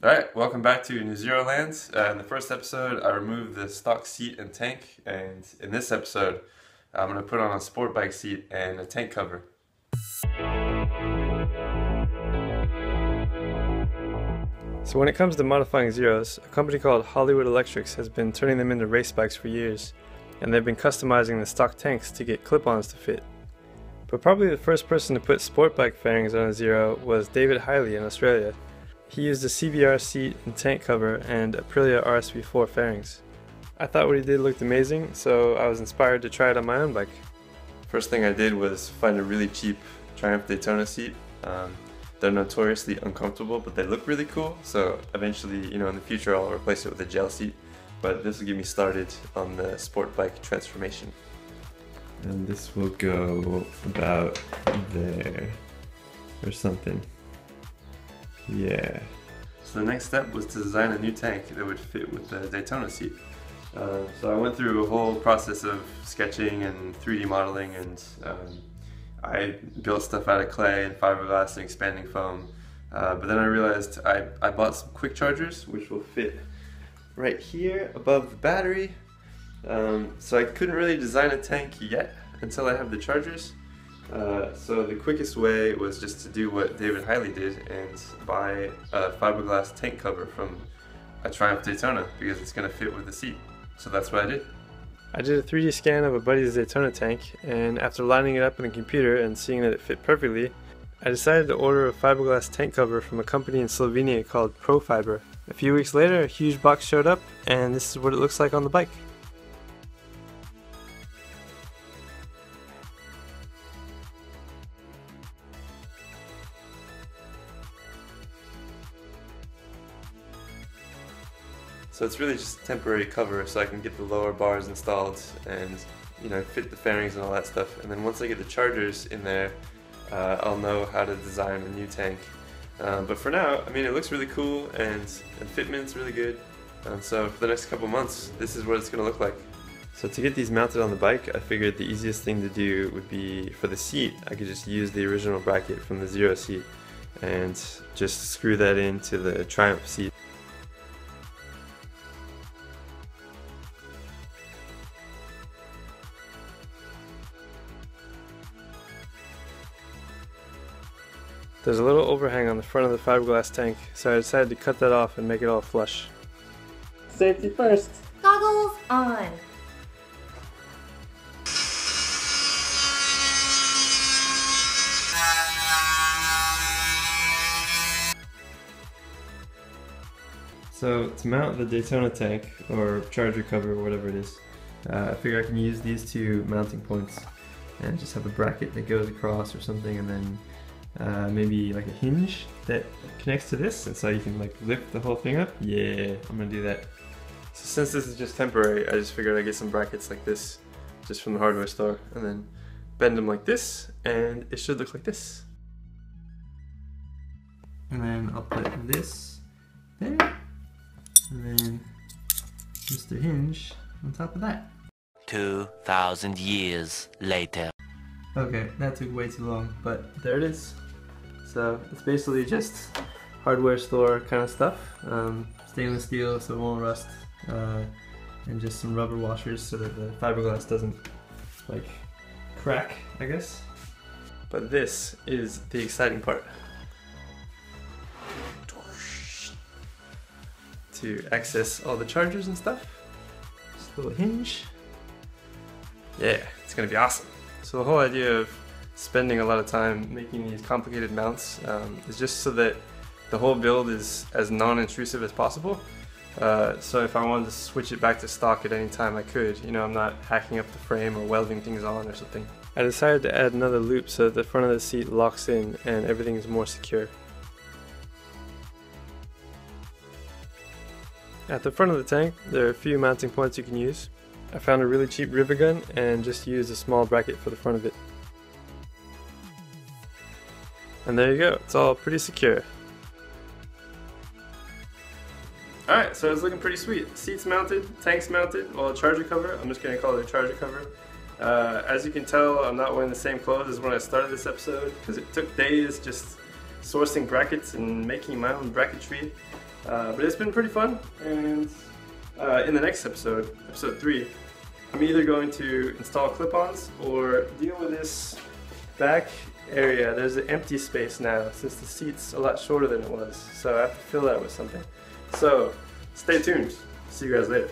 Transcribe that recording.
Alright, welcome back to New Zero Land. In the first episode, I removed the stock seat and tank, and in this episode, I'm going to put on a sport bike seat and a tank cover. So when it comes to modifying Zeros, a company called Hollywood Electrics has been turning them into race bikes for years, and they've been customizing the stock tanks to get clip-ons to fit. But probably the first person to put sport bike fairings on a Zero was David Hiley in Australia. He used a CBR seat and tank cover and Aprilia RSV4 fairings. I thought what he did looked amazing, so I was inspired to try it on my own bike. First thing I did was find a really cheap Triumph Daytona seat. They're notoriously uncomfortable, but they look really cool, so eventually, in the future I'll replace it with a gel seat, but this will get me started on the sport bike transformation. And this will go about there, or something. Yeah. So the next step was to design a new tank that would fit with the Daytona seat. So I went through a whole process of sketching and 3D modeling, and I built stuff out of clay and fiberglass and expanding foam. But then I realized I bought some quick chargers which will fit right here above the battery. So I couldn't really design a tank yet until I have the chargers. So the quickest way was just to do what David Hiley did and buy a fiberglass tank cover from a Triumph Daytona because it's going to fit with the seat. So that's what I did. I did a 3D scan of a buddy's Daytona tank, and after lining it up in the computer and seeing that it fit perfectly, I decided to order a fiberglass tank cover from a company in Slovenia called ProFiber. A few weeks later, a huge box showed up, and this is what it looks like on the bike. So it's really just a temporary cover so I can get the lower bars installed and fit the fairings and all that stuff. And then once I get the chargers in there, I'll know how to design a new tank. But for now, it looks really cool and the fitment's really good. So for the next couple months, this is what it's going to look like. So to get these mounted on the bike, I figured the easiest thing to do would be for the seat. I could just use the original bracket from the Zero seat and just screw that into the Triumph seat. There's a little overhang on the front of the fiberglass tank, so I decided to cut that off and make it all flush. Safety first! Goggles on! So to mount the Daytona tank, or charger cover, or whatever it is, I figure I can use these two mounting points and just have a bracket that goes across or something, and then maybe like a hinge that connects to this, and so you can lift the whole thing up. Yeah, I'm gonna do that. So since this is just temporary, I just figured I'd get some brackets like this just from the hardware store and then bend them like this, and it should look like this. And then I'll put this there, and then Mr. Hinge on top of that. 2,000 years later. Okay, that took way too long, but there it is. So it's basically just hardware store kind of stuff. Stainless steel so it won't rust, and just some rubber washers so that the fiberglass doesn't crack, I guess. But this is the exciting part. To access all the chargers and stuff. Just a little hinge. Yeah, it's gonna be awesome. So the whole idea of spending a lot of time making these complicated mounts is just so that the whole build is as non-intrusive as possible. So if I wanted to switch it back to stock at any time I could, I'm not hacking up the frame or welding things on or something. I decided to add another loop so that the front of the seat locks in and everything is more secure. At the front of the tank, there are a few mounting points you can use. I found a really cheap rivet gun and just used a small bracket for the front of it. And there you go, it's all pretty secure. Alright, so it's looking pretty sweet. Seats mounted, tanks mounted, well, a charger cover. I'm just going to call it a charger cover. As you can tell, I'm not wearing the same clothes as when I started this episode because it took days just sourcing brackets and making my own bracketry. But it's been pretty fun, and in the next episode, episode 3, I'm either going to install clip-ons or deal with this back area. There's an empty space now since the seat's a lot shorter than it was, so I have to fill that with something. So stay tuned. See you guys later.